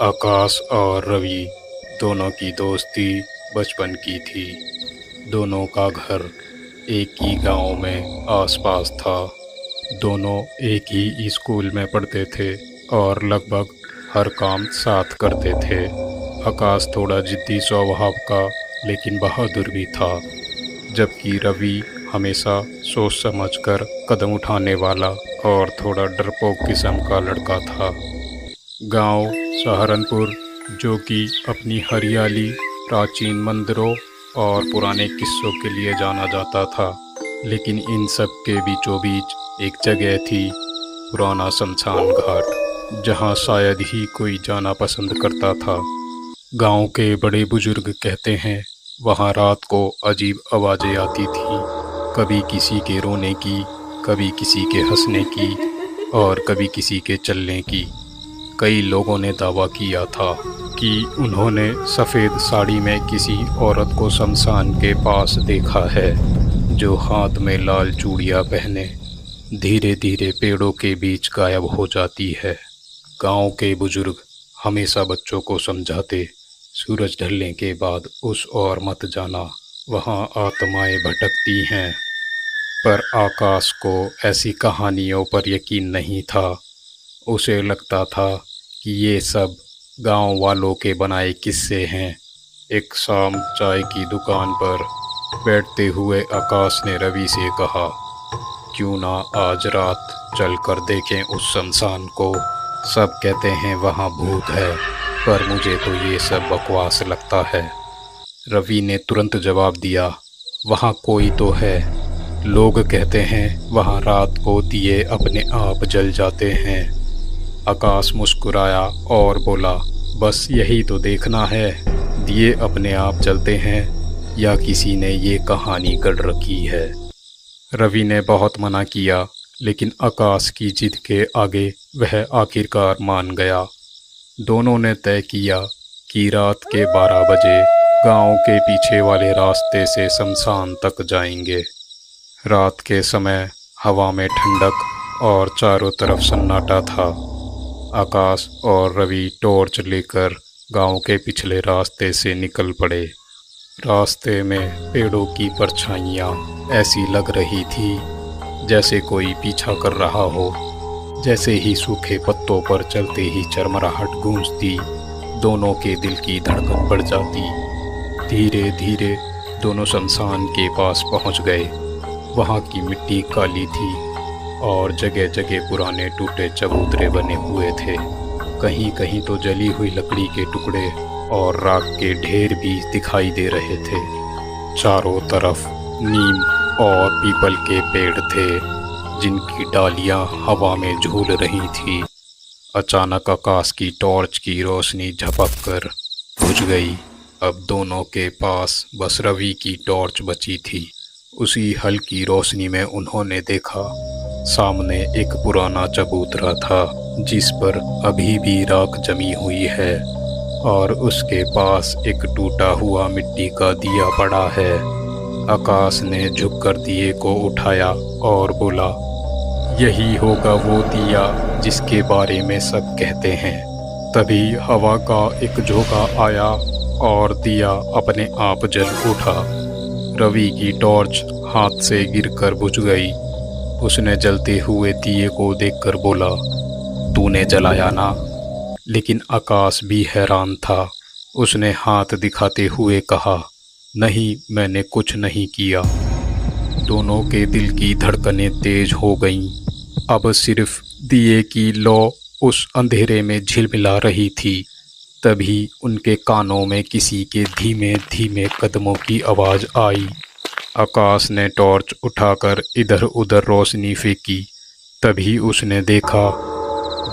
आकाश और रवि दोनों की दोस्ती बचपन की थी। दोनों का घर एक ही गांव में आसपास था। दोनों एक ही स्कूल में पढ़ते थे और लगभग हर काम साथ करते थे। आकाश थोड़ा जिद्दी स्वभाव का लेकिन बहादुर भी था, जबकि रवि हमेशा सोच समझकर कदम उठाने वाला और थोड़ा डरपोक किस्म का लड़का था। गांव सहारनपुर, जो कि अपनी हरियाली, प्राचीन मंदिरों और पुराने किस्सों के लिए जाना जाता था, लेकिन इन सब के बीचों बीच एक जगह थी, पुराना शमशान घाट, जहां शायद ही कोई जाना पसंद करता था। गांव के बड़े बुजुर्ग कहते हैं वहां रात को अजीब आवाज़ें आती थी, कभी किसी के रोने की, कभी किसी के हंसने की और कभी किसी के चलने की। कई लोगों ने दावा किया था कि उन्होंने सफ़ेद साड़ी में किसी औरत को शमशान के पास देखा है, जो हाथ में लाल चूड़ियाँ पहने धीरे धीरे पेड़ों के बीच गायब हो जाती है। गांव के बुजुर्ग हमेशा बच्चों को समझाते, सूरज ढलने के बाद उस ओर मत जाना, वहाँ आत्माएं भटकती हैं। पर आकाश को ऐसी कहानियों पर यकीन नहीं था। उसे लगता था कि ये सब गांव वालों के बनाए किस्से हैं। एक शाम चाय की दुकान पर बैठते हुए आकाश ने रवि से कहा, क्यों ना आज रात चल कर देखें उस शमशान को। सब कहते हैं वहाँ भूत है, पर मुझे तो ये सब बकवास लगता है। रवि ने तुरंत जवाब दिया, वहाँ कोई तो है। लोग कहते हैं वहाँ रात को दिए अपने आप जल जाते हैं। आकाश मुस्कुराया और बोला, बस यही तो देखना है, दिए अपने आप जलते हैं या किसी ने ये कहानी गढ़ रखी है। रवि ने बहुत मना किया, लेकिन आकाश की जिद के आगे वह आखिरकार मान गया। दोनों ने तय किया कि रात के 12 बजे गांव के पीछे वाले रास्ते से शमशान तक जाएंगे। रात के समय हवा में ठंडक और चारों तरफ सन्नाटा था। आकाश और रवि टॉर्च लेकर गांव के पिछले रास्ते से निकल पड़े। रास्ते में पेड़ों की परछाइयाँ ऐसी लग रही थी जैसे कोई पीछा कर रहा हो। जैसे ही सूखे पत्तों पर चलते ही चरमराहट गूंजती, दोनों के दिल की धड़कन बढ़ जाती। धीरे धीरे दोनों शमशान के पास पहुंच गए। वहां की मिट्टी काली थी और जगह जगह पुराने टूटे चबूतरे बने हुए थे। कहीं कहीं तो जली हुई लकड़ी के टुकड़े और राख के ढेर भी दिखाई दे रहे थे। चारों तरफ नीम और पीपल के पेड़ थे, जिनकी डालियां हवा में झूल रही थी। अचानक आकाश की टॉर्च की रोशनी झपक कर बुझ गई। अब दोनों के पास बस रवि की टॉर्च बची थी। उसी हल्की रोशनी में उन्होंने देखा, सामने एक पुराना चबूतरा था, जिस पर अभी भी राख जमी हुई है और उसके पास एक टूटा हुआ मिट्टी का दिया पड़ा है। आकाश ने झुककर दिए को उठाया और बोला, यही होगा वो दिया जिसके बारे में सब कहते हैं। तभी हवा का एक झोंका आया और दिया अपने आप जल उठा। रवि की टॉर्च हाथ से गिरकर बुझ गई। उसने जलते हुए दिए को देखकर बोला, तूने जलाया ना? लेकिन आकाश भी हैरान था। उसने हाथ दिखाते हुए कहा, नहीं, मैंने कुछ नहीं किया। दोनों के दिल की धड़कनें तेज हो गईं। अब सिर्फ दिए की लौ उस अंधेरे में झिलमिला रही थी। तभी उनके कानों में किसी के धीमे धीमे कदमों की आवाज़ आई। आकाश ने टॉर्च उठाकर इधर उधर रोशनी फेंकी। तभी उसने देखा,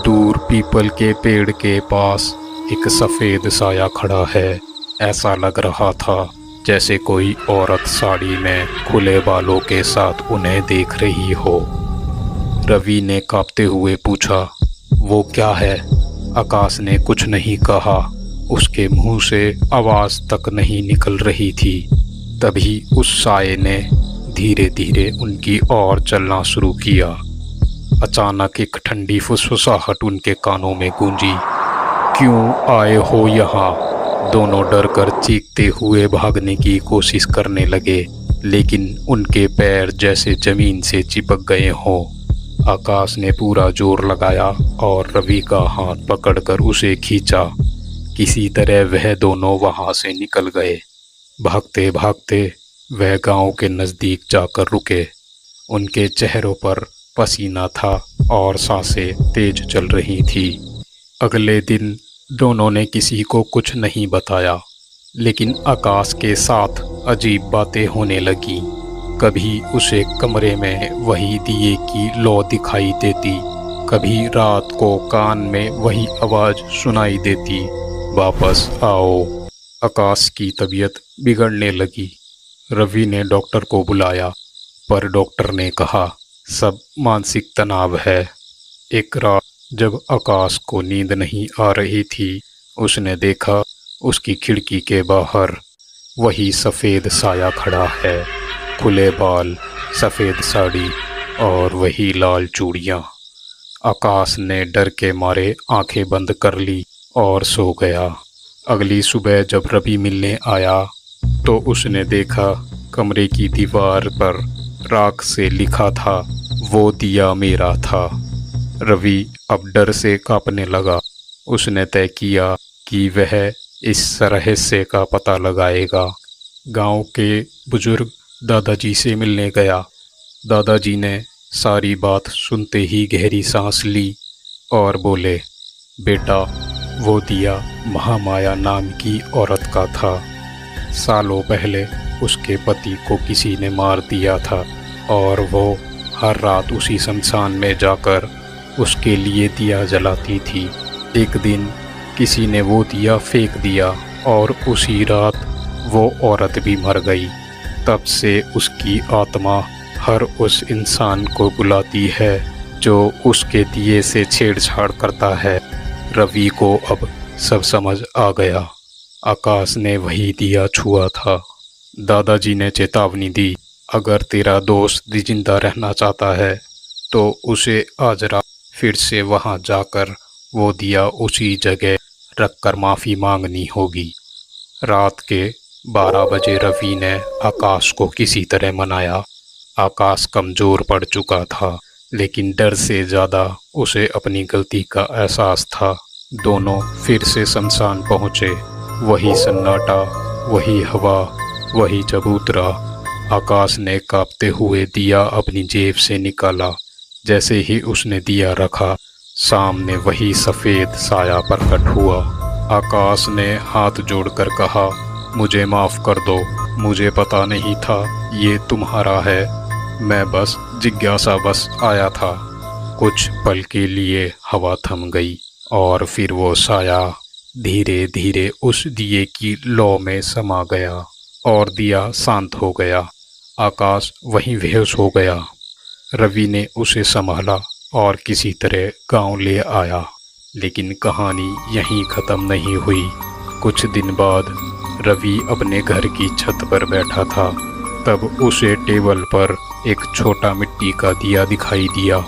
दूर पीपल के पेड़ के पास एक सफ़ेद साया खड़ा है। ऐसा लग रहा था जैसे कोई औरत साड़ी में खुले बालों के साथ उन्हें देख रही हो। रवि ने कांपते हुए पूछा, वो क्या है? आकाश ने कुछ नहीं कहा। उसके मुंह से आवाज़ तक नहीं निकल रही थी। तभी उस साये ने धीरे धीरे उनकी ओर चलना शुरू किया। अचानक एक ठंडी फुसफुसाहट उनके कानों में गूंजी, क्यों आए हो यहाँ? दोनों डर कर चीखते हुए भागने की कोशिश करने लगे, लेकिन उनके पैर जैसे जमीन से चिपक गए हों। आकाश ने पूरा जोर लगाया और रवि का हाथ पकड़कर उसे खींचा। किसी तरह वह दोनों वहां से निकल गए। भागते भागते वह गांव के नज़दीक जाकर रुके। उनके चेहरों पर पसीना था और सांसें तेज चल रही थी। अगले दिन दोनों ने किसी को कुछ नहीं बताया, लेकिन आकाश के साथ अजीब बातें होने लगीं। कभी उसे कमरे में वही दिए की लौ दिखाई देती, कभी रात को कान में वही आवाज़ सुनाई देती, वापस आओ। आकाश की तबीयत बिगड़ने लगी। रवि ने डॉक्टर को बुलाया, पर डॉक्टर ने कहा सब मानसिक तनाव है। एक रात जब आकाश को नींद नहीं आ रही थी, उसने देखा उसकी खिड़की के बाहर वही सफ़ेद साया खड़ा है, खुले बाल, सफ़ेद साड़ी और वही लाल चूड़ियाँ। आकाश ने डर के मारे आंखें बंद कर ली और सो गया। अगली सुबह जब रवि मिलने आया तो उसने देखा कमरे की दीवार पर राख से लिखा था, वो दिया मेरा था। रवि अब डर से कांपने लगा। उसने तय किया कि वह इस रहस्य का पता लगाएगा। गांव के बुजुर्ग दादाजी से मिलने गया। दादाजी ने सारी बात सुनते ही गहरी सांस ली और बोले, बेटा, वो दिया महामाया नाम की औरत का था। सालों पहले उसके पति को किसी ने मार दिया था और वो हर रात उसी शमशान में जाकर उसके लिए दिया जलाती थी। एक दिन किसी ने वो दिया फेंक दिया और उसी रात वो औरत भी मर गई। तब से उसकी आत्मा हर उस इंसान को बुलाती है जो उसके दिए से छेड़छाड़ करता है। रवि को अब सब समझ आ गया। आकाश ने वही दिया छुआ था। दादाजी ने चेतावनी दी, अगर तेरा दोस्त जिंदा रहना चाहता है तो उसे आज रात फिर से वहां जाकर वो दिया उसी जगह रखकर माफ़ी मांगनी होगी। रात के 12 बजे रवि ने आकाश को किसी तरह मनाया। आकाश कमज़ोर पड़ चुका था, लेकिन डर से ज़्यादा उसे अपनी गलती का एहसास था। दोनों फिर से शमशान पहुँचे। वही सन्नाटा, वही हवा, वही चबूतरा। आकाश ने कांपते हुए दिया अपनी जेब से निकाला। जैसे ही उसने दिया रखा, सामने वही सफ़ेद साया प्रकट हुआ। आकाश ने हाथ जोड़कर कहा, मुझे माफ़ कर दो, मुझे पता नहीं था ये तुम्हारा है। मैं बस जिज्ञासावश आया था। कुछ पल के लिए हवा थम गई और फिर वो साया धीरे धीरे उस दिए की लौ में समा गया और दिया शांत हो गया। आकाश वहीं बेहोश हो गया। रवि ने उसे संभाला और किसी तरह गांव ले आया। लेकिन कहानी यहीं ख़त्म नहीं हुई। कुछ दिन बाद रवि अपने घर की छत पर बैठा था। तब उसे टेबल पर एक छोटा मिट्टी का दिया दिखाई दिया,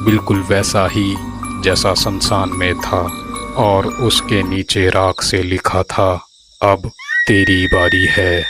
बिल्कुल वैसा ही जैसा शमशान में था, और उसके नीचे राख से लिखा था, अब तेरी बारी है।